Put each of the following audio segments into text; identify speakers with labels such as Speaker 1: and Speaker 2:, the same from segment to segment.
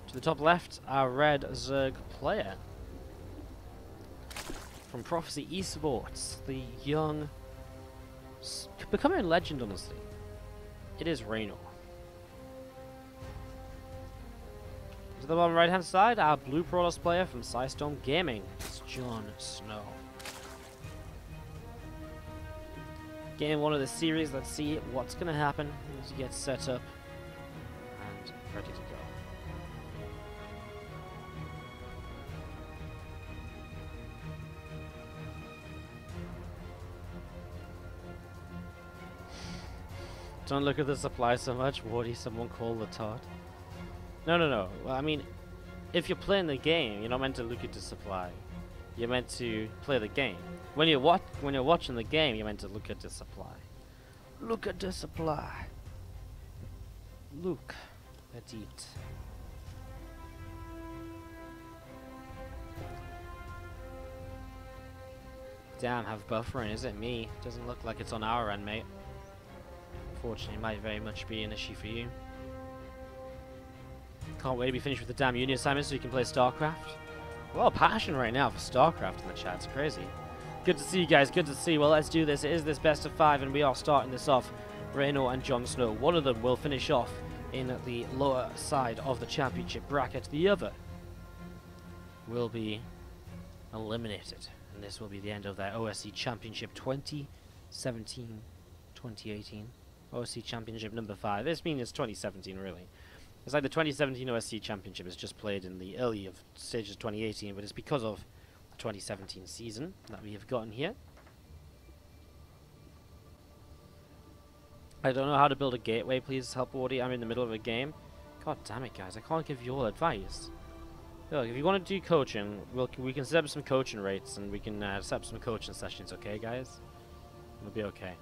Speaker 1: To the top left, our red Zerg player. From Prophecy Esports, the young... becoming a legend, honestly. It is Reynor. To the bottom right hand side, our blue Protoss player from Storm Gaming. It's JonSnow. Game 1 of the series, let's see what's going to happen as he gets set up and ready to go. Don't look at the supply so much, Wardy, someone call the Todd. No. Well, I mean, if you're playing the game, you're not meant to look at the supply. You're meant to play the game. When you're watching the game, you're meant to look at the supply. Look at the supply. Look at it. Damn, have buffering, is it me? Doesn't look like it's on our end, mate. Unfortunately, it might very much be an issue for you. Can't wait to be finished with the damn uni assignment so you can play StarCraft. A lot of passion right now for StarCraft in the chat, it's crazy. Good to see you guys, good to see. Well, let's do this. It is this best of 5 and we are starting this off. Reynor and JonSnow. One of them will finish off in the lower side of the championship bracket. The other will be eliminated. And this will be the end of their OSC Championship 2017-2018. OSC Championship number 5. This means it's 2017, really. It's like the 2017 OSC Championship is just played in the early stages of 2018, but it's because of the 2017 season that we have gotten here. I don't know how to build a gateway. Please help, Wardy. I'm in the middle of a game. God damn it, guys. I can't give you all advice. Look, if you want to do coaching, we can set up some coaching rates, and we can set up some coaching sessions, okay, guys? It'll be okay.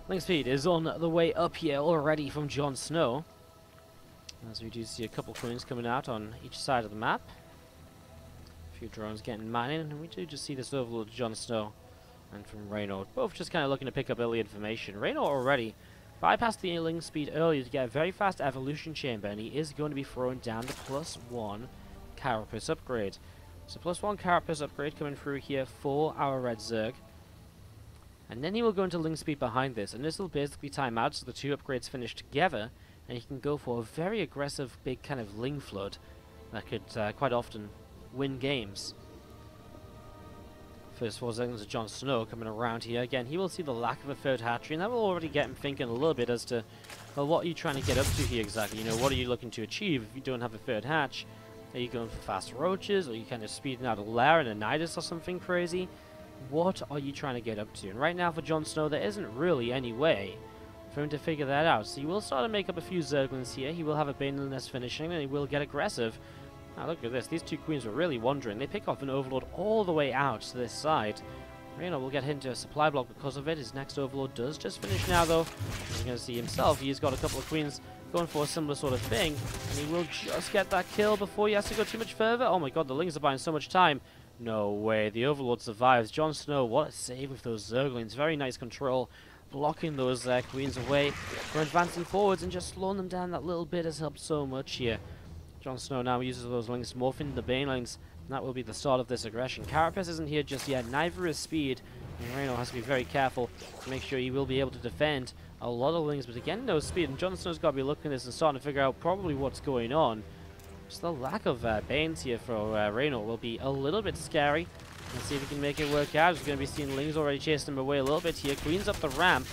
Speaker 1: Link speed is on the way up here already from JonSnow. As we do see a couple queens coming out on each side of the map. A few drones getting mining, and we do just see this overlord JonSnow and from Reynor. Both just kind of looking to pick up early information. Reynor already bypassed the link speed earlier to get a very fast evolution chamber, and he is going to be throwing down the +1 carapace upgrade. So +1 carapace upgrade coming through here for our red Zerg. And then he will go into link speed behind this, and this will basically time out so the two upgrades finish together, and he can go for a very aggressive big kind of link flood that could quite often win games. First 4 seconds of JonSnow coming around here. Again, he will see the lack of a third hatchery, and that will already get him thinking a little bit as to, well, what are you trying to get up to here exactly? You know, what are you looking to achieve if you don't have a third hatch? Are you going for fast roaches? Are you kind of speeding out a lair and a nidus or something crazy? What are you trying to get up to? And right now for JonSnow, there isn't really any way for him to figure that out. So he will start to make up a few Zerglings here. He will have a Baneless Nest finishing, and he will get aggressive. Now look at this. These two queens were really wandering. They pick off an overlord all the way out to this side. Reynor will get hit into a supply block because of it. His next overlord does just finish now, though. As you're going to see himself, he's got a couple of queens going for a similar sort of thing. And he will just get that kill before he has to go too much further. Oh my god, the Lings are buying so much time. No way, the Overlord survives. JonSnow, what a save with those Zerglings. Very nice control, blocking those queens away. We're advancing forwards and just slowing them down that little bit has helped so much here. JonSnow now uses those Lings to morph into the Banelings, and that will be the start of this aggression. Carapace isn't here just yet, neither is Speed, and Reynor has to be very careful to make sure he will be able to defend a lot of Lings, but again, no Speed, and JonSnow's got to be looking at this and starting to figure out probably what's going on. Just the lack of Banes here for Reynor will be a little bit scary. Let's see if he can make it work out. He's going to be seeing Lings already chasing him away a little bit here. Queen's up the ramp.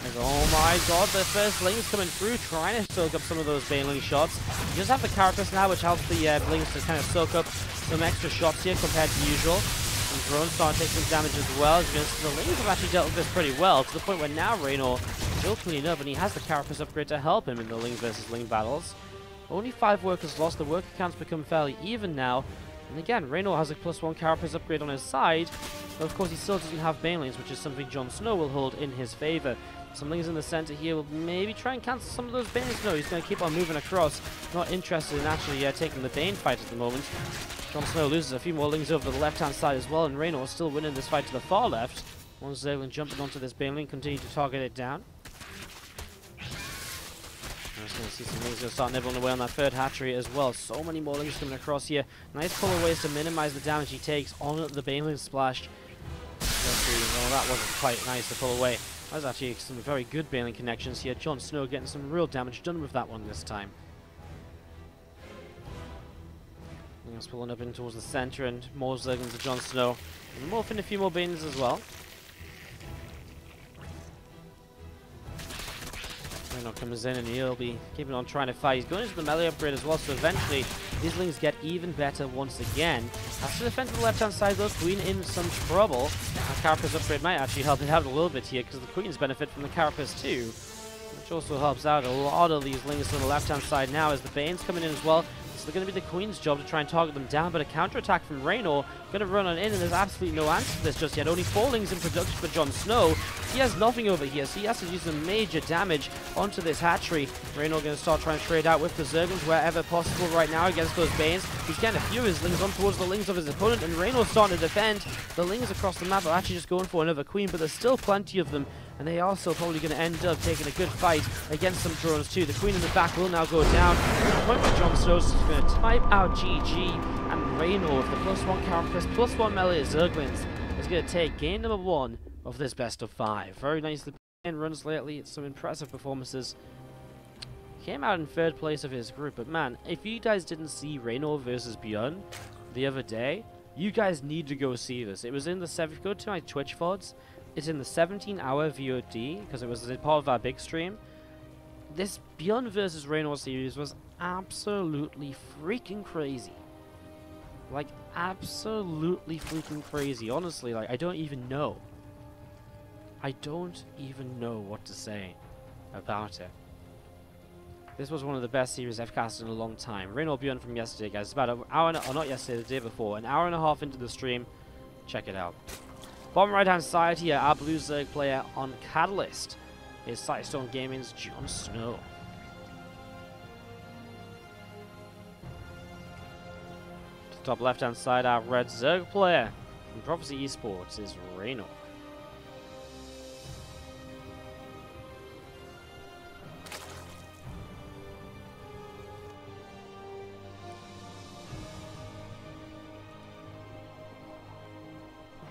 Speaker 1: As, oh my god, the first Lings coming through, trying to soak up some of those Baneling shots. You just have the Carapace now, which helps the Lings to kind of soak up some extra shots here compared to usual. And drones start to take some damage as well. As the Lings have actually dealt with this pretty well, to the point where now Reynor will clean up, and he has the Carapace upgrade to help him in the Ling versus Ling battles. Only 5 workers lost. The worker counts become fairly even now. And again, Reynor has a +1 Carapace upgrade on his side. But of course, he still doesn't have Banelings, which is something JonSnow will hold in his favor. Some Lings in the center here will maybe try and cancel some of those Banelings. No, he's going to keep on moving across. Not interested in actually taking the Bane fight at the moment. JonSnow loses a few more Lings over the left-hand side as well, and Reynor is still winning this fight to the far left. One Zergling jumping onto this Baneling, continue to target it down. I'm just going to see some Lings going to start nibbling away on that third hatchery as well. So many more Lings coming across here. Nice colorways to minimize the damage he takes on the Baneling splash. Well, that wasn't quite nice to pull away. That was actually some very good Baneling connections here. JonSnow getting some real damage done with that one this time. Lings pulling up in towards the center, and more Zerglings to JonSnow. And morphing a few more Banelings as well. Reynor comes in and he'll be keeping on trying to fight. He's going into the melee upgrade as well, so eventually these Lings get even better once again. Has to defend to the left-hand side though. Queen in some trouble. Our Carapace upgrade might actually help it out a little bit here, because the Queens benefit from the Carapace too, which also helps out a lot of these Lings on the left-hand side now as the Bane's coming in as well. So they're going to be the Queen's job to try and target them down, but a counter-attack from Reynor going to run on in, and there's absolutely no answer to this just yet. Only 4 Lings in production for JonSnow. He has nothing over here, so he has to do some major damage onto this hatchery. Reynor going to start trying to trade out with the Zerglings wherever possible right now against those Banes. He's getting a few of his Lings on towards the Lings of his opponent, and Reynor's starting to defend. The Lings across the map are actually just going for another Queen, but there's still plenty of them, and they are also probably going to end up taking a good fight against some drones too. The Queen in the back will now go down. The point where JonSnow's going to type out GG, and Reynor with the +1 Carapace, +1 melee Zerglings is going to take game number 1 of this best of 5. Very nicely runs lately. It's some impressive performances. Came out in 3rd place of his group, but man, if you guys didn't see Reynor versus Beyond the other day, you guys need to go see this. It was in the go to my Twitch VODs. It's in the 17-hour VOD, because it was part of our big stream. This Beyond versus Reynor series was absolutely freaking crazy. Like, absolutely freaking crazy. Honestly, like, I don't even know. I don't even know what to say about it. This was one of the best series I've cast in a long time. Reynor Beyond from yesterday, guys. About an hour, or not yesterday, the day before. An hour and a half into the stream. Check it out. Bottom right-hand side here, our blue Zerg player on Catalyst is Sightstone Gaming's JonSnow. Top left-hand side, our red Zerg player from Prophecy Esports is Reynor.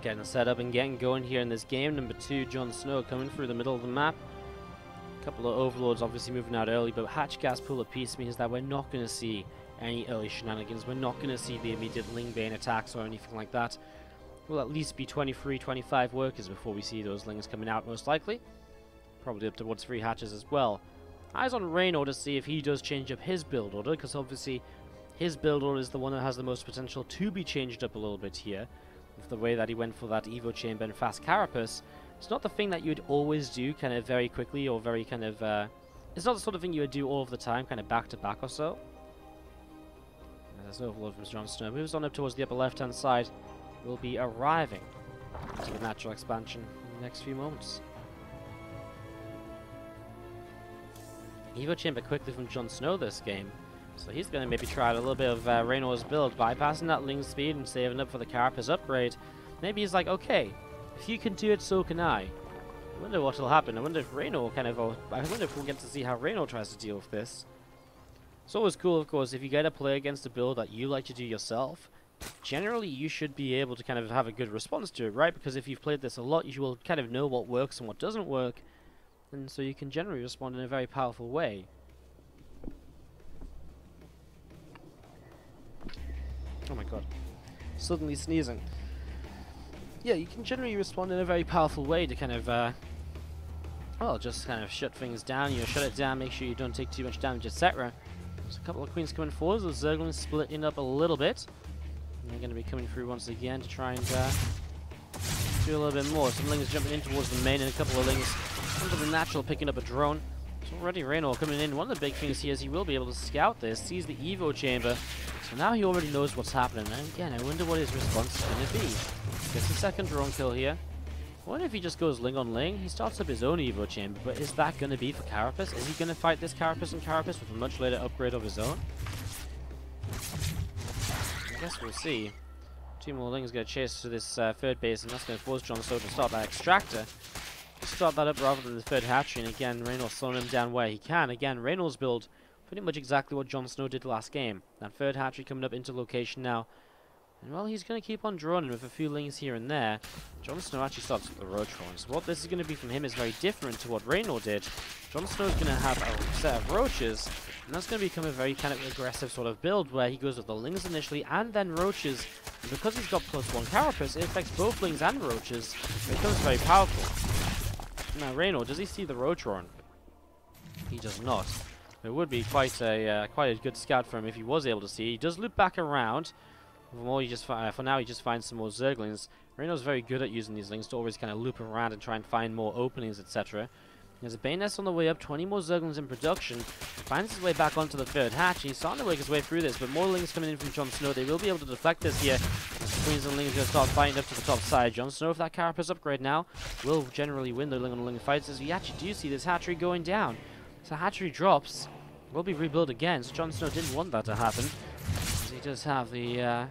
Speaker 1: Getting set up and getting going here in this game. Number 2, JonSnow coming through the middle of the map. A couple of overlords obviously moving out early, but hatch gas pull of peace means that we're not going to see any early shenanigans. We're not going to see the immediate Ling Bane attacks or anything like that. We'll at least be 23, 25 workers before we see those Lings coming out, most likely. Probably up towards 3 hatches as well. Eyes on Reynor to see if he does change up his build order, because obviously his build order is the one that has the most potential to be changed up a little bit here. With the way that he went for that Evo Chamber and fast Carapace, it's not the thing that you'd always do kind of very quickly or very kind of, it's not the sort of thing you would do all of the time, kind of back to back or so. There's no overload from JonSnow. Moves on up towards the upper left hand side. Will be arriving to the natural expansion in the next few moments. Evo Chamber quickly from JonSnow this game. So he's going to maybe try out a little bit of Reynor's build, bypassing that Ling speed and saving up for the Carapace upgrade. Maybe he's like, okay, if you can do it, so can I. I wonder what will happen. I wonder if Reynor kind of, I wonder if we'll get to see how Reynor tries to deal with this. It's always cool, of course, if you get to play against a build that you like to do yourself. Generally, you should be able to kind of have a good response to it, right? Because if you've played this a lot, you will kind of know what works and what doesn't work. And so you can generally respond in a very powerful way. Oh my god. Suddenly sneezing. Yeah, you can generally respond in a very powerful way to kind of, well, just kind of shut things down, you know, shut it down, make sure you don't take too much damage, etc. There's a couple of Queens coming forward, the Zerglings splitting up a little bit. And they're going to be coming through once again to try and do a little bit more. Some Lings jumping in towards the main and a couple of Lings under the natural picking up a drone. So already Reynor coming in. One of the big things here is he will be able to scout this, sees the Evo Chamber. So now he already knows what's happening. And again, I wonder what his response is going to be. Gets a second drone kill here. I wonder if he just goes Ling on Ling. He starts up his own Evo Chamber, but is that going to be for Carapace? Is he going to fight this Carapace and Carapace with a much later upgrade of his own? I guess we'll see. 2 more Lings going to chase to this third base, and that's going to force JonSnow to start that Extractor. start that up rather than the third hatchery, and again, Reynor slowing him down where he can. Again, Reynor's build pretty much exactly what JonSnow did last game. That third hatchery coming up into location now. And well, he's going to keep on droning with a few lings here and there. JonSnow actually starts with the roach horns. What this is going to be from him is very different to what Reynor did. JonSnow is going to have a set of roaches, and that's going to become a very kind of aggressive sort of build where he goes with the lings initially and then roaches. And because he's got +1 carapace, it affects both lings and roaches. It becomes very powerful. Now, Reynor, does he see the roach horn? He does not. It would be quite a good scout for him if he was able to see. He does loop back around. For now, he just finds some more zerglings. Reynor's very good at using these lings to always kind of loop around and try and find more openings, etc. There's a Bane Nest on the way up, 20 more zerglings in production. Finds his way back onto the third hatch. He's starting to work his way through this, but more lings coming in from JonSnow. They will be able to deflect this here. As Queens and Lings are going to start fighting up to the top side. JonSnow, with that carapace upgrade now, will generally win the ling on ling fights, as we actually do see this hatchery going down. So hatchery drops, will be rebuilt again, so JonSnow didn't want that to happen. He does have the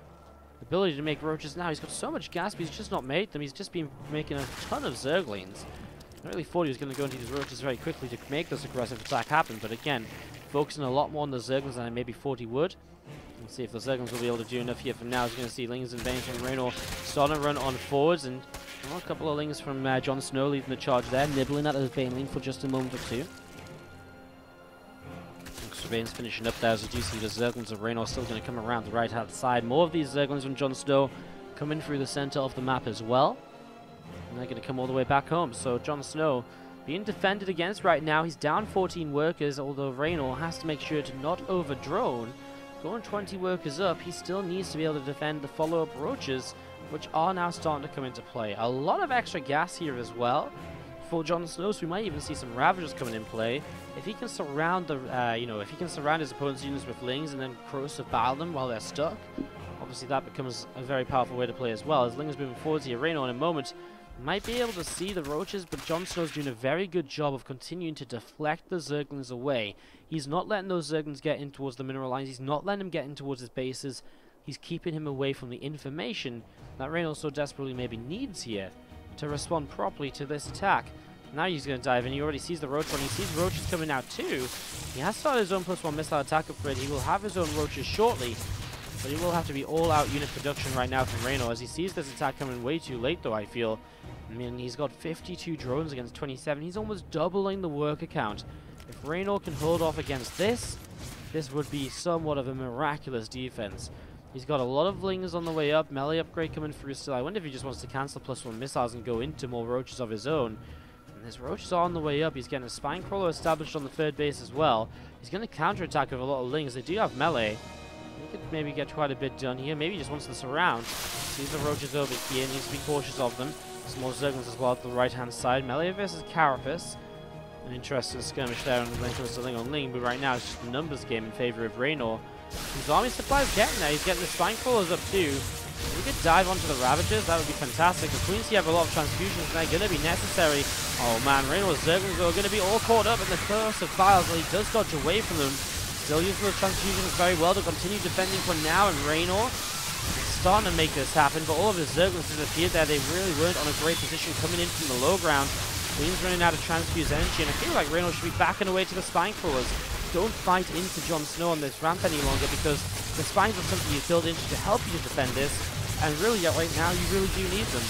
Speaker 1: ability to make roaches now. He's got so much gas, but he's just not made them. He's just been making a ton of zerglings. I really thought he was going to go into these roaches very quickly to make this aggressive attack happen, but again, focusing a lot more on the zerglings than I maybe thought he would. Let's see if the zerglings will be able to do enough here. For now, he's going to see lings and Banes from Reynor starting to run on forwards, and well, a couple of lings from JonSnow leading the charge there, nibbling at his Baneling for just a moment or two. Bane's finishing up there, as you do see the zerglings of Reynor still going to come around the right hand side. More of these zerglings from JonSnow coming through the center of the map as well. And they're going to come all the way back home. So JonSnow being defended against right now. He's down 14 workers, although Reynor has to make sure to not over-drone. Going 20 workers up, he still needs to be able to defend the follow-up roaches, which are now starting to come into play. A lot of extra gas here as well for JonSnow, so we might even see some Ravagers coming in play. If he can surround the, if he can surround his opponent's units with lings and then corrosive battle them while they're stuck, obviously that becomes a very powerful way to play as well. As Ling is moving forwards here, Reynor in a moment might be able to see the roaches, but JonSnow's doing a very good job of continuing to deflect the zerglings away. He's not letting those zerglings get in towards the mineral lines. He's not letting them get in towards his bases. He's keeping him away from the information that Reynor so desperately maybe needs here to respond properly to this attack. Now he's going to dive in. He already sees the roach one. He sees roaches coming out too. He has started his own +1 missile attack upgrade. He will have his own roaches shortly, but he will have to be all-out unit production right now from Reynor, as he sees this attack coming way too late, though, I feel. I mean, he's got 52 drones against 27. He's almost doubling the worker count. If Reynor can hold off against this, this would be somewhat of a miraculous defense. He's got a lot of lings on the way up. Melee upgrade coming through still. I wonder if he just wants to cancel +1 missiles and go into more roaches of his own. His roaches are on the way up. He's getting a spine crawler established on the third base as well. He's going to counterattack with a lot of lings. They do have melee. He could maybe get quite a bit done here. Maybe he just wants to surround. Sees the roaches over here. Needs to be cautious of them. Some more zerglings as well at the right-hand side. Melee versus carapace. An interesting skirmish there when it comes to ling on ling, but right now it's just a numbers game in favor of Reynor. His army supply is getting there. He's getting the spine crawlers up too. If we could dive onto the Ravagers, that would be fantastic. The Queens here have a lot of transfusions, and they're going to be necessary. Oh man, Reynor's zerglings are going to be all caught up in the curse of files, but he does dodge away from them. Still using those transfusions very well to continue defending for now, and Reynor is starting to make this happen, but all of his zerglings disappeared there. They really weren't on a great position coming in from the low ground. Queen's running out of transfuse energy, and I feel like Reynor should be backing away to the spine crawlers. Don't fight into JonSnow on this ramp any longer, because the spines are something you build into to help you to defend this, and really right now you really do need them.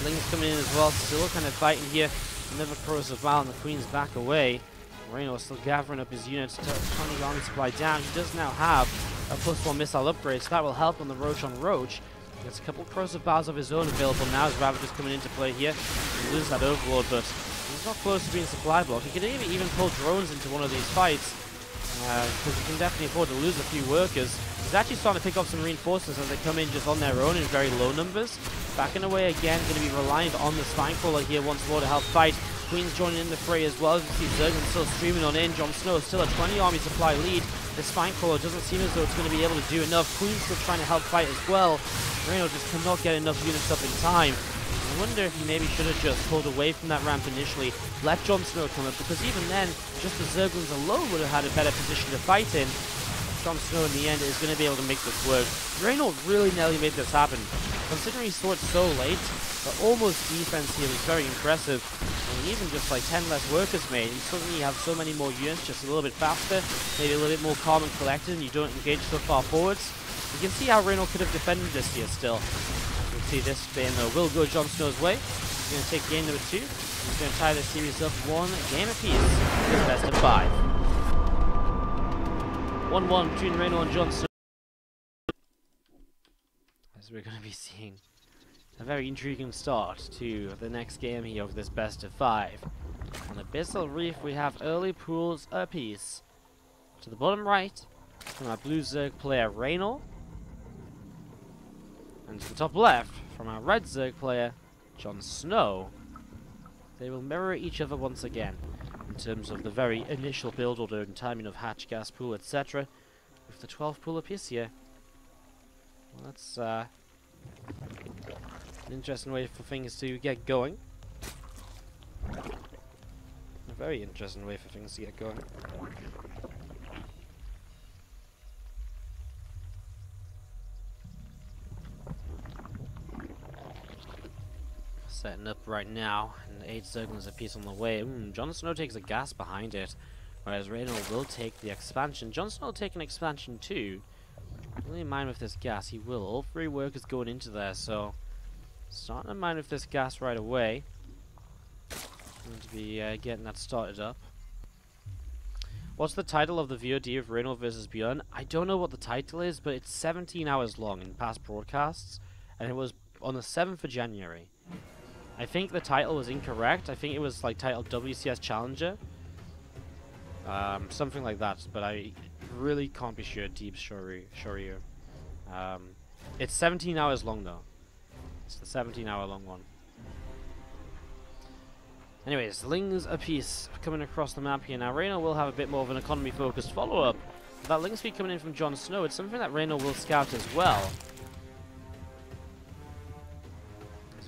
Speaker 1: Ling's coming in as well, still kind of fighting here. Another corrosive battle, and the Queen's back away. Reynor still gathering up his units to 20 army supply down. He does now have a +1 missile upgrade, so that will help on the roach on roach. There's a couple of corrosive battles of his own available now as Ravager's coming into play here. He loses that Overlord, but he's not close to being supply block. He could even pull drones into one of these fights, because he can definitely afford to lose a few workers. He's actually starting to pick up some reinforcements as they come in just on their own in very low numbers. Backing away again, going to be reliant on the spine crawler here once more to help fight. Queen's joining in the fray as well. As you see Zerglin still streaming on in. JonSnow still a 20 army supply lead. The spine crawler doesn't seem as though it's going to be able to do enough. Queen's still trying to help fight as well. Reynor just cannot get enough units up in time. I wonder if he maybe should have just pulled away from that ramp initially, let JonSnow come up, because even then, just the Zerglings alone would have had a better position to fight in. JonSnow in the end is going to be able to make this work. Reynor really nearly made this happen. Considering he saw it so late, The almost defense here is very impressive. I mean, even just like 10 less workers made, and suddenly you have so many more units, just a little bit faster, maybe a little bit more calm and collected, and you don't engage so far forwards. You can see how Reynor could have defended this here still. You can see this spin will go JonSnow's way. He's going to take game number 2. He's going to tie the series up 1 game apiece. This is best of 5. 1-1 between Reynor and JonSnow. As we're going to be seeing a very intriguing start to the next game here of this best of 5. On Abyssal Reef we have early pools apiece. To the bottom right, from our blue Zerg player Reynor. And to the top left, from our red Zerg player JonSnow. They will mirror each other once again, in terms of the very initial build order and timing of hatch, gas pool, etc. With the 12 pool apiece here. Well, that's an interesting way for things to get going. A very interesting way for things to get going. Setting up right now, and 8 Zerglings apiece on the way. JonSnow takes a gas behind it, whereas Reynor will take the expansion. JonSnow will take an expansion too. Really in mind with this gas, he will. All 3 workers going into there, so starting in mind with this gas right away. Going to be getting that started up. What's the title of the VOD of Reynor vs Beyond? I don't know what the title is, but it's 17 hours long in past broadcasts, and it was on the 7th of January. I think the title was incorrect. I think it was like titled WCS Challenger. Something like that, but I really can't be sure. Deep sure you. It's 17 hours long though. It's the 17-hour long one. Anyways, Lings apiece coming across the map here. Now Reynor will have a bit more of an economy focused follow-up. That Ling speed coming in from JonSnow, it's something that Reynor will scout as well.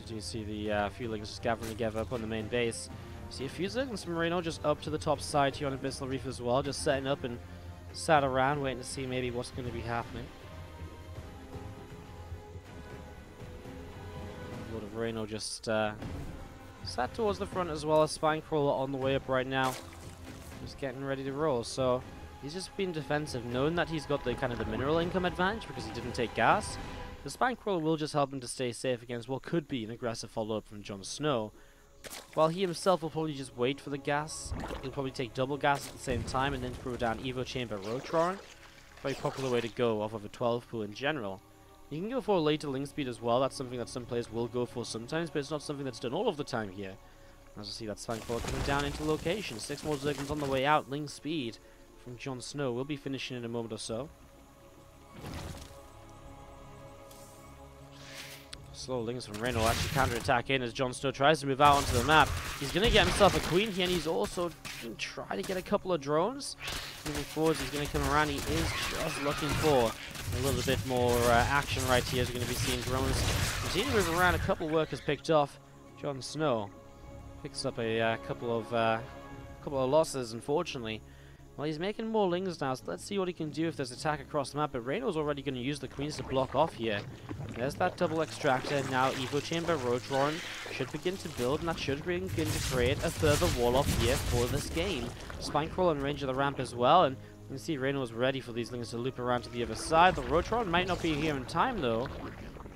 Speaker 1: Do you see the few Lings just gathering together up on the main base. See a few Zerglings from Reynor just up to the top side here on Abyssal Reef as well, just setting up and sat around waiting to see maybe what's going to be happening. Lord of Reynor just sat towards the front as well as Spinecrawler on the way up right now, just getting ready to roll. So he's just been defensive, knowing that he's got the kind of the mineral income advantage because he didn't take gas. The Spinecrawler will just help him to stay safe against what could be an aggressive follow-up from JonSnow. While he himself will probably just wait for the gas. He'll probably take double gas at the same time and then throw down Evo Chamber Rotron. Very popular way to go off of a 12 pool in general. You can go for a later Ling speed as well. That's something that some players will go for sometimes, but it's not something that's done all of the time here. As you see that Spinecrawler coming down into location. 6 more Zerglings on the way out. Ling speed from JonSnow will be finishing in a moment or so. Slow Lings from Reynor will actually counter-attack in as JonSnow tries to move out onto the map. He's going to get himself a queen here, and he's also going to try to get a couple of drones. Moving forwards, he's going to come around. He is just looking for a little bit more action right here. As we're going to be seeing drones continue to move around. A couple of workers picked off. JonSnow picks up a couple of losses, unfortunately. Well, he's making more Lings now, so let's see what he can do if there's attack across the map. But Reynor's already going to use the queens to block off here. There's that double extractor. Now Evo Chamber Rotron should begin to build, and that should begin to create a further wall-off here for this game. Spinecrawler in range of the ramp as well, and you can see Reynor was ready for these Lings to loop around to the other side. The Rotron might not be here in time, though.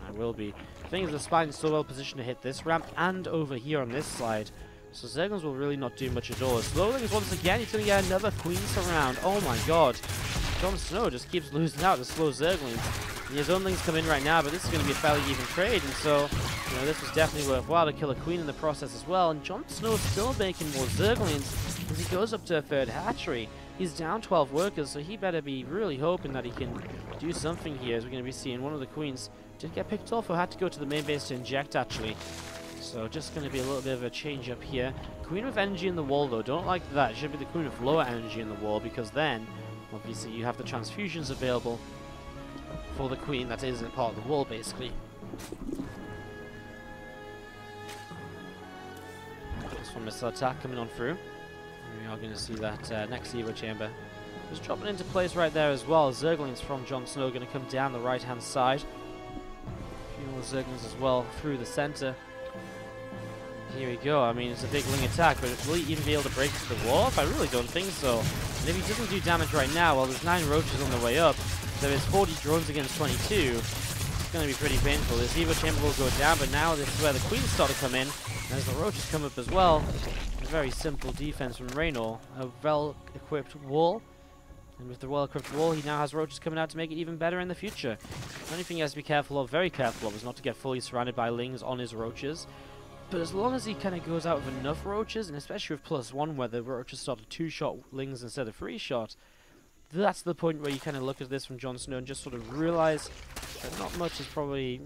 Speaker 1: I will be. The thing is, the Spine is so well positioned to hit this ramp and over here on this side. So Zerglings will really not do much at all. Slowlings once again, he's going to get another queen surround. Oh my god. JonSnow just keeps losing out to slow Zerglings. And his own Lings come in right now, but this is going to be a fairly even trade. And so, you know, this was definitely worthwhile to kill a queen in the process as well. And JonSnow is still making more Zerglings as he goes up to a third hatchery. He's down 12 workers, so he better be really hoping that he can do something here. As we're going to be seeing one of the queens did get picked off or had to go to the main base to inject, actually. So just going to be a little bit of a change up here. Queen with energy in the wall, though. Don't like that. It should be the queen with lower energy in the wall, because then, obviously, you have the transfusions available for the queen that isn't part of the wall, basically. Just one missile attack coming on through. We are going to see that next Evo Chamber just dropping into place right there as well. Zerglings from JonSnow going to come down the right-hand side. A few more Zerglings as well through the center. Here we go. I mean, it's a big wing attack, but will he even be able to break through the wall? I really don't think so. And if he doesn't do damage right now, well, there's 9 roaches on the way up. There is 40 drones against 22. It's going to be pretty painful. His Evo Chamber will go down, but now this is where the Queens start to come in. And as the roaches come up as well, a very simple defense from Reynor. A well-equipped wall. And with the well-equipped wall, he now has roaches coming out to make it even better in the future. The only thing he has to be careful of, very careful of, is not to get fully surrounded by lings on his roaches. But as long as he kind of goes out with enough roaches, and especially with +1 where the roaches start to 2-shot lings instead of 3-shot, that's the point where you kind of look at this from JonSnow and just sort of realize that not much is probably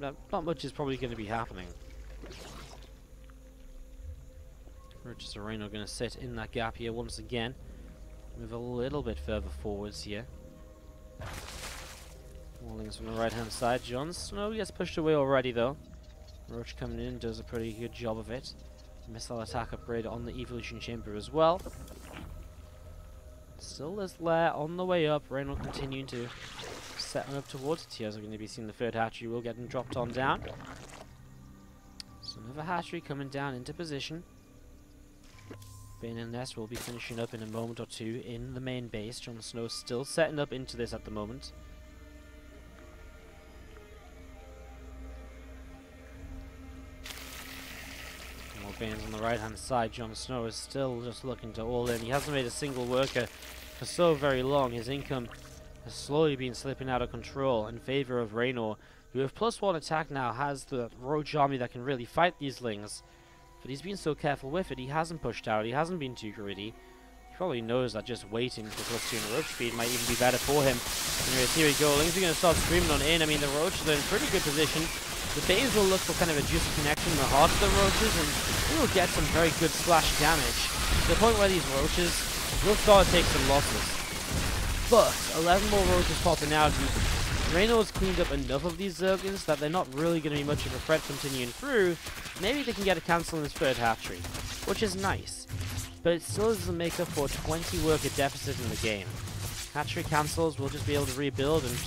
Speaker 1: going to be happening. Roaches are Reynor going to sit in that gap here once again. Move a little bit further forwards here. More lings from the right-hand side. JonSnow gets pushed away already though. Roach coming in does a pretty good job of it. Missile attack upgrade on the evolution chamber as well. Still there's Lair on the way up. Reynor continuing to set up towards it here. As we're going to be seeing the third hatchery will get them dropped on down. So another hatchery coming down into position. Bane and Nest will be finishing up in a moment or two in the main base. JonSnow still setting up into this at the moment. Banes on the right hand side. JonSnow is still just looking to all in. He hasn't made a single worker for so very long. His income has slowly been slipping out of control in favor of Reynor, who with +1 attack now has the roach army that can really fight these lings. But he's been so careful with it, he hasn't pushed out, he hasn't been too greedy. He probably knows that just waiting for +2 in roach speed might even be better for him. Anyways, here we go. Lings are going to start screaming on in. I mean, the roaches are in pretty good position. The Banes will look for kind of a juicy connection in the heart of the roaches, and we will get some very good splash damage to the point where these roaches will start to take some losses. But 11 more roaches popping out, and Reynor's cleaned up enough of these Zerglings that they're not really going to be much of a threat continuing through. Maybe they can get a cancel in this third hatchery, which is nice, but it still doesn't make up for a 20 worker deficit in the game. Hatchery cancels, we'll just be able to rebuild and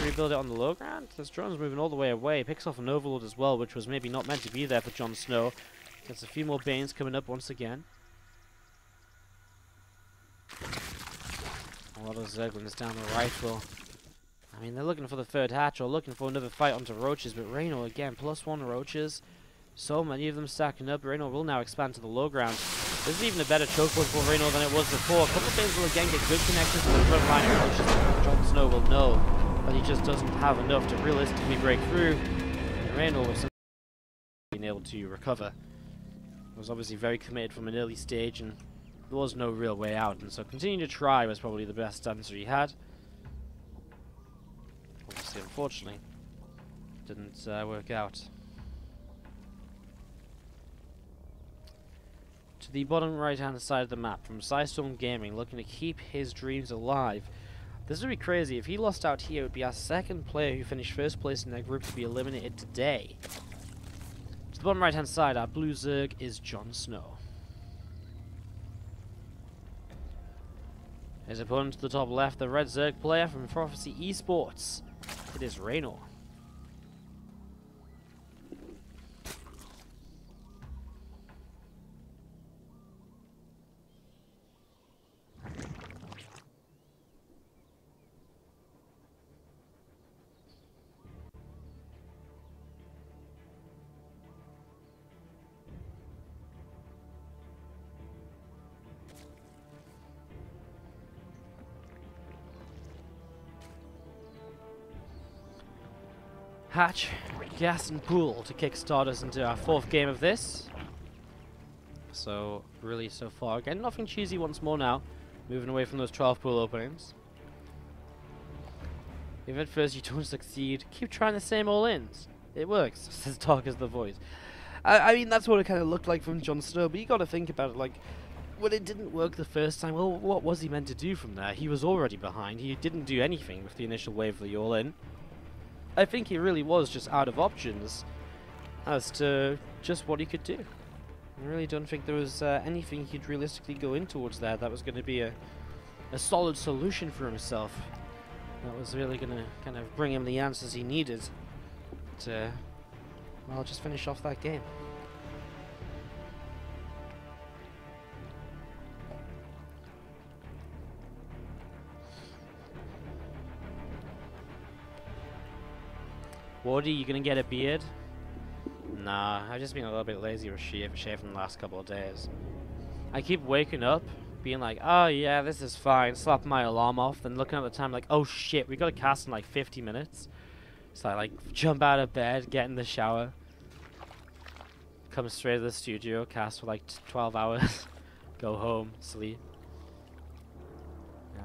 Speaker 1: rebuild it on the low ground. This drone's moving all the way away. Picks off an Overlord as well, which was maybe not meant to be there for JonSnow. Gets a few more Banes coming up once again. A lot of Zerglings down the right will... I mean, they're looking for the third hatch or looking for another fight onto roaches, but Reynor again, +1 roaches. So many of them stacking up. Reynor will now expand to the low ground. This is even a better choke point for Reynor than it was before. A couple of things will again get good connections to the front line of roaches. JonSnow will know that he just doesn't have enough to realistically break through. And Reynor was being able to recover. He was obviously very committed from an early stage, and there was no real way out. And so continuing to try was probably the best answer he had. Obviously, unfortunately, didn't work out. To the bottom right hand side of the map, from Psystorm Gaming, looking to keep his dreams alive. This would be crazy. If he lost out here, it would be our second player who finished first place in their group to be eliminated today. To the bottom right hand side, our blue Zerg is JonSnow. His opponent to the top left, the red Zerg player from Prophecy Esports. It is Reynor. Hatch, gas and pool to kickstart us into our 4th game of this. So, really so far, again, nothing cheesy once more now. Moving away from those 12 pool openings. If at first you don't succeed, keep trying the same all-ins. It works, says Dark as the voice. I mean, that's what it kind of looked like from JonSnow, but you got to think about it, like, when it didn't work the first time, well, what was he meant to do from there? He was already behind. He didn't do anything with the initial wave of the all-in. I think he really was just out of options as to just what he could do. I really don't think there was anything he'd realistically go in towards there that was going to be a solid solution for himself. That was really going to kind of bring him the answers he needed to, well, just finish off that game. Wardy, you gonna get a beard? Nah, I've just been a little bit lazy with shaving the last couple of days. I keep waking up, being like, oh yeah, this is fine, slap my alarm off, then looking at the time like, oh shit, we got a cast in like 50 minutes. So I like jump out of bed, get in the shower, come straight to the studio, cast for like 12 hours, go home, sleep.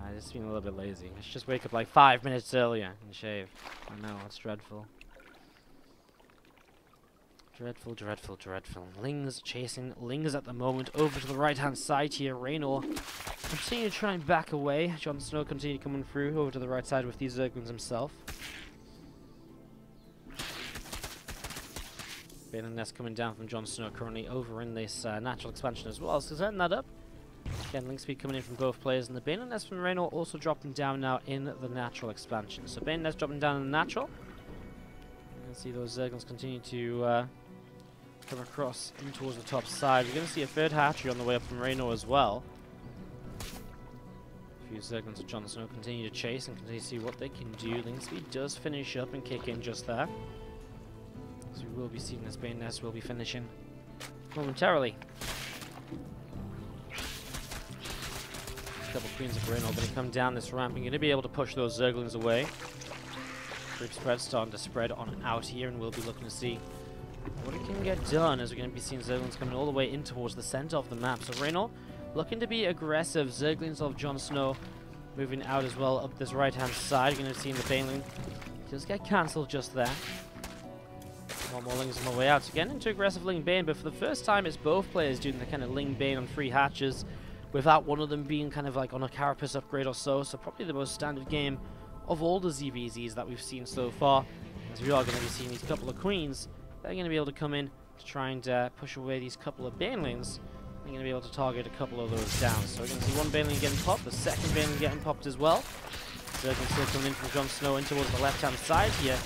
Speaker 1: I just been a little bit lazy. I should just wake up like 5 minutes earlier and shave. I know, it's dreadful. Dreadful, dreadful, dreadful. Lings chasing Lings at the moment. Over to the right-hand side here. Reynor continue to try and back away. JonSnow continue coming through over to the right side with these Zerglings himself. Baneling Nest coming down from JonSnow currently over in this natural expansion as well. So setting that up. Again, link speed coming in from both players, and the Baneling Nest from Reynor also dropping down now in the natural expansion. So Baneling Nest dropping down in the natural. You can see those Zerglings continue to come across in towards the top side. We're going to see a third hatchery on the way up from Reynor as well. A few Zerglings of JonSnow continue to chase and continue to see what they can do. Link speed does finish up and kick in just there. So we will be seeing this Baneling Nest will be finishing momentarily. Couple Queens of Reynor going to come down this ramp and going to be able to push those Zerglings away. Group spread starting to spread on and out here, and we'll be looking to see what it can get done as we're going to be seeing Zerglings coming all the way in towards the center of the map. So Reynor looking to be aggressive. Zerglings of JonSnow moving out as well up this right hand side. You're going to see the Baneling just get cancelled just there. One more Lings on the way out. So getting into aggressive Ling Bane, but for the first time it's both players doing the kind of Ling Bane on 3 hatches, without one of them being kind of like on a carapace upgrade or so. So probably the most standard game of all the ZvZs that we've seen so far, as we are going to be seeing these couple of Queens. They're going to be able to come in to try and push away these couple of Banelings. They're going to be able to target a couple of those down. So we're going to see one Baneling getting popped, the second Baneling getting popped as well. Zerglings still coming in from JonSnow in towards the left-hand side here.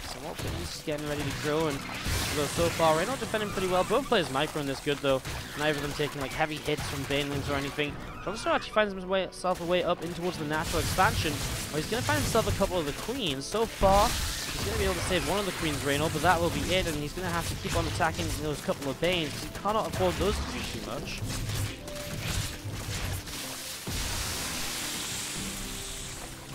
Speaker 1: So more Banelings getting ready to grow, and so far Reynor defending pretty well. Both players microing this good though. Neither of them taking like heavy hits from Banelings or anything. JonSnow actually finds himself a way up in towards the natural expansion, where he's going to find himself a couple of the Queens. So far, he's going to be able to save one of the Queens, Reynor, but that will be it, and he's going to have to keep on attacking those couple of Banes, because he cannot afford those to do too much.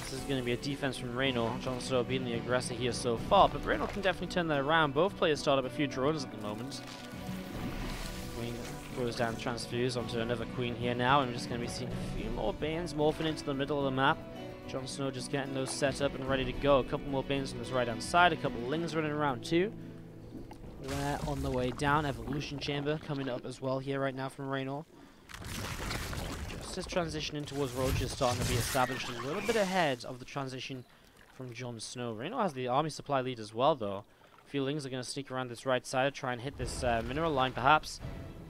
Speaker 1: This is going to be a defense from Reynor. JonSnow being the aggressor here so far, but Reynor can definitely turn that around. Both players start up a few drones at the moment. Queen goes down, transfuse onto another Queen here now, and we're just going to be seeing a few more Banes morphing into the middle of the map. JonSnow just getting those set up and ready to go. A couple more Banes on his right hand side, a couple of Lings running around too. They're on the way down. Evolution Chamber coming up as well here right now from Reynor. Just this transition in towards Roach is starting to be established a little bit ahead of the transition from JonSnow. Reynor has the army supply lead as well though. A few Lings are going to sneak around this right side, try and hit this mineral line perhaps.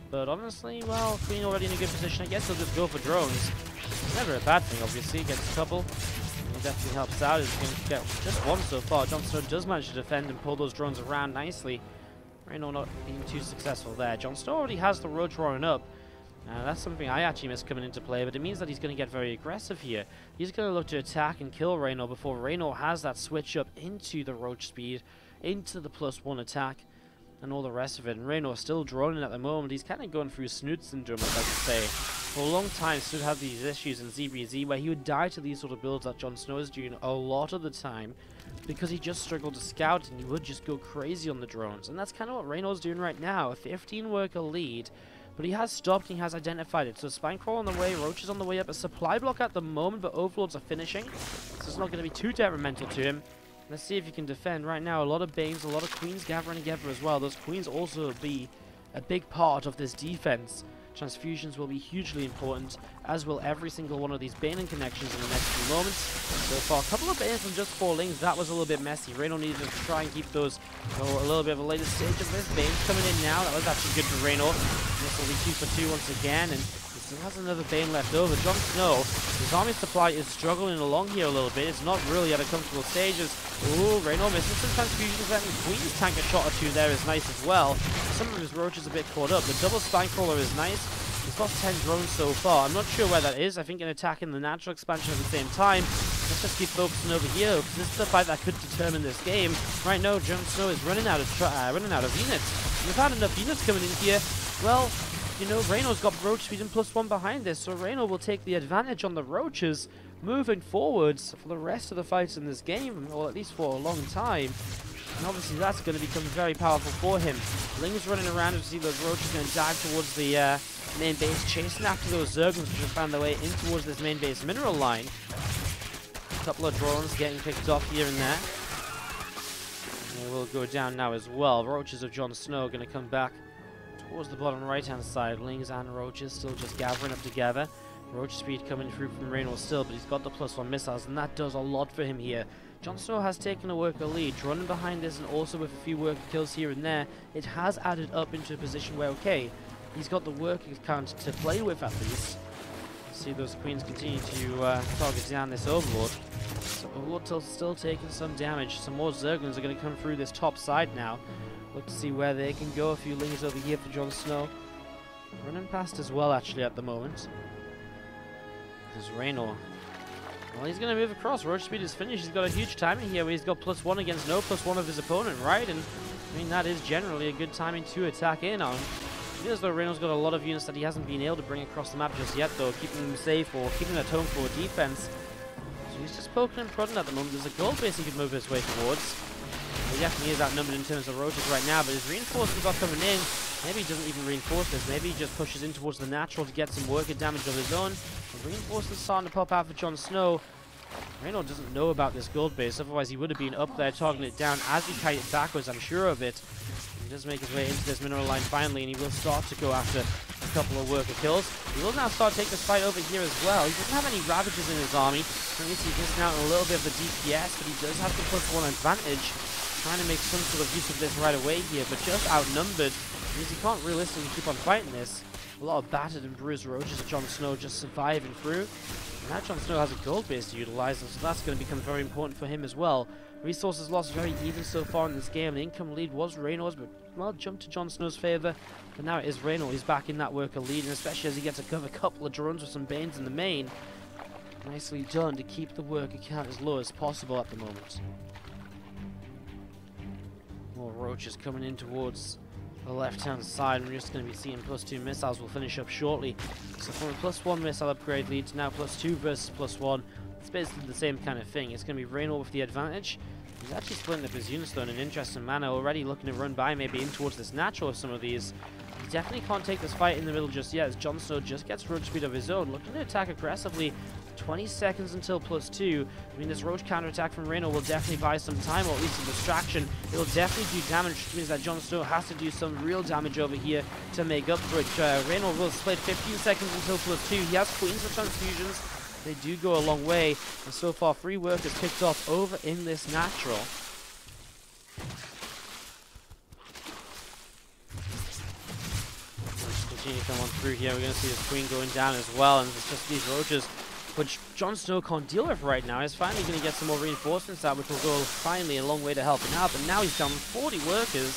Speaker 1: But honestly, well, Queen already in a good position. I guess he'll just go for drones. It's never a bad thing, obviously. Gets a couple. It definitely helps out. He's going to get just one so far. JonSnow does manage to defend and pull those drones around nicely. Reynor not being too successful there. JonSnow already has the Roach roaring up. That's something I actually missed coming into play, but it means that he's going to get very aggressive here. He's going to look to attack and kill Reynor before Reynor has that switch up into the Roach speed, into the +1 attack, and all the rest of it. And Reynor still droning at the moment. He's kind of going through Snoot syndrome, as I could say. For a long time, Snoot had these issues in ZvZ where he would die to these sort of builds that JonSnow is doing a lot of the time, because he just struggled to scout and he would just go crazy on the drones. And that's kind of what Reynor's doing right now. A 15 worker lead, but he has stopped and he has identified it. So Spinecrawl on the way, Roach is on the way up, a supply block at the moment, but Overlords are finishing, so it's not going to be too detrimental to him. Let's see if he can defend. Right now, a lot of Banes, a lot of Queens gathering together as well. Those Queens also be a big part of this defense. Transfusions will be hugely important, as will every single one of these Baneling connections in the next few moments. So far, a couple of Banes and just 4 Lings. That was a little bit messy. Reynor needed to try and keep those a little bit of a later stage of this. Banes coming in now. That was actually good for Reynor. This will be 2 for 2 once again, and he still has another Bane left over. JonSnow, his army supply is struggling along here a little bit. It's not really at a comfortable stages. Ooh, Reynor missing some transfusions. Letting Queen's tank a shot or 2 there is nice as well. Some of his Roach is a bit caught up. The double Spinecrawler is nice. He's lost 10 drones so far. I'm not sure where that is. I think an attack in the natural expansion at the same time. Let's just keep focusing over here, because this is the fight that could determine this game. Right now, JonSnow is running out of units. We've had enough units coming in here. Well, you know, Reynor's got roach speed and +1 behind this, so Reynor will take the advantage on the roaches moving forwards for the rest of the fights in this game, or at least for a long time. And obviously that's going to become very powerful for him. Ling's running around to see those roaches going to dive towards the main base, chasing after those zerglings which have found their way in towards this main base mineral line. A couple of drones getting picked off here and there. And they will go down now as well. Roaches of JonSnow are going to come back towards the bottom right-hand side. Lings and roaches still just gathering up together. Roach speed coming through from Reynor still, but he's got the +1 missiles, and that does a lot for him here. JonSnow has taken a worker lead, running behind this, and also with a few worker kills here and there, it has added up into a position where, okay, he's got the worker count to play with at least. See those queens continue to target down this Overlord. So Overlord still taking some damage. Some more Zerglings are going to come through this top side now. Look to see where they can go. A few Lings over here for JonSnow. Running past as well, actually, at the moment. There's Reynor. Well, he's going to move across. Roach speed is finished. He's got a huge timing here where he's got +1 against no +1 of his opponent, right? And, I mean, that is generally a good timing to attack in on. It feels though Reynor's got a lot of units that he hasn't been able to bring across the map just yet, though, keeping them safe or keeping them at home for defense. So he's just poking and prodding at the moment. There's a gold base he could move his way towards. He definitely is outnumbered in terms of roaches right now, but his reinforcements are coming in. Maybe he doesn't even reinforce this. Maybe he just pushes in towards the natural to get some worker damage of his own. The reinforcements starting to pop out for JonSnow. Reynor doesn't know about this gold base, otherwise he would have been up there targeting it down as he carried it backwards, I'm sure of it. He does make his way into this mineral line finally, and he will start to go after a couple of worker kills. He will now start to take this fight over here as well. He doesn't have any Ravagers in his army. Currently he's missing out on a little bit of the DPS, but he does have the +1 advantage. Trying to make some sort of use of this right away here, but just outnumbered. Means he can't realistically keep on fighting this. A lot of battered and bruised roaches of JonSnow just surviving through. And now JonSnow has a gold base to utilize, and so that's going to become very important for him as well. Resources lost very even so far in this game. The income lead was Reynor's, but well, jumped to JonSnow's favor. But now it is Reynor. He's back in that worker lead, and especially as he gets to cover a couple of drones with some Banes in the main. Nicely done to keep the worker count as low as possible at the moment. More roaches coming in towards the left-hand side. We're just going to be seeing +2 missiles. We'll finish up shortly. So from a +1 missile upgrade lead to now +2 versus +1, it's basically the same kind of thing. It's going to be Reynor with the advantage. He's actually splitting up his units though in an interesting manner. Already looking to run by maybe in towards this natural of some of these. He definitely can't take this fight in the middle just yet, as JonSnow just gets roach speed of his own, looking to attack aggressively. 20 seconds until +2. I mean, this roach counterattack from Reynor will definitely buy some time, or at least a distraction. It will definitely do damage, which means that JonSnow has to do some real damage over here to make up for it. Reynor will split 15 seconds until +2. He has queens for transfusions. They do go a long way, and so far 3 workers picked off over in this natural. Let's continue to come on through here. We're going to see this queen going down as well, and it's just these roaches, which JonSnow can't deal with right now. He's finally going to get some more reinforcements out, which will go finally a long way to help him out. But now he's down 40 workers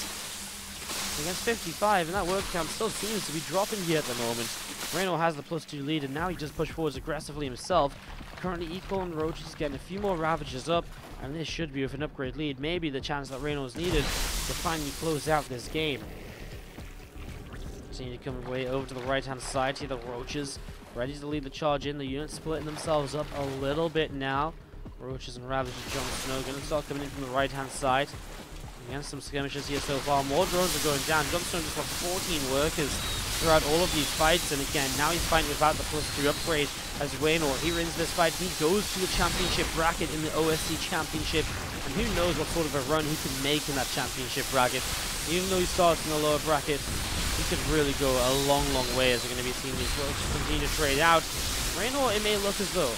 Speaker 1: against 55, and that work count still seems to be dropping here at the moment. Reynor has the +2 lead, and now he just pushes forwards aggressively himself. Currently equal on roaches, getting a few more Ravagers up, and this should be with an upgrade lead. Maybe the chance that Reynor is needed to finally close out this game. Continue to come away over to the right-hand side here. The roaches ready to lead the charge in. The units splitting themselves up a little bit now. Roaches and Ravagers, JonSnow going to start coming in from the right-hand side. Again, some skirmishes here so far. More drones are going down. JonSnow just lost 14 workers throughout all of these fights. And again, now he's fighting without the +3 upgrade as Reynor. He wins this fight. He goes to the championship bracket in the OSC championship. And who knows what sort of a run he can make in that championship bracket. Even though he starts in the lower bracket, he could really go a long, long way, as we're going to be seeing these roaches continue to trade out. Reynor, it may look as though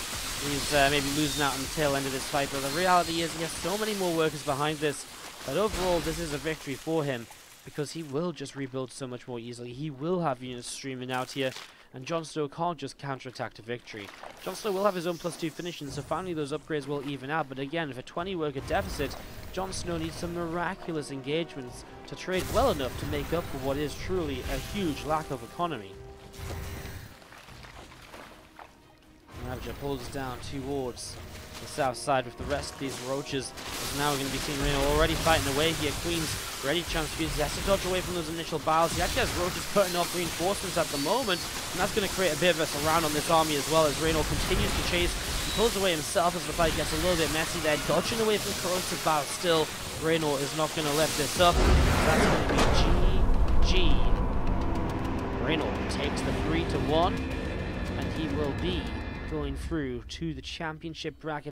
Speaker 1: he's maybe losing out on the tail end of this fight, but the reality is he has so many more workers behind this that overall this is a victory for him, because he will just rebuild so much more easily. He will have units streaming out here, and JonSnow can't just counterattack to victory. JonSnow will have his own +2 finishing, so finally those upgrades will even out, but again, with a 20 worker deficit, JonSnow needs some miraculous engagements to trade well enough to make up for what is truly a huge lack of economy. Ravager pulls down towards the south side with the rest of these roaches. So now we're going to be seeing Reynor already fighting away here. Queen's ready to chance to use. He has to dodge away from those initial battles. He actually has roaches putting off reinforcements at the moment, and that's going to create a bit of a surround on this army as well as Reynor continues to chase. He pulls away himself as the fight gets a little bit messy there, dodging away from corrosive battle. Still, Reynor is not going to let this up. That's going to be GG. Reynor takes the 3-1, and he will be going through to the championship bracket.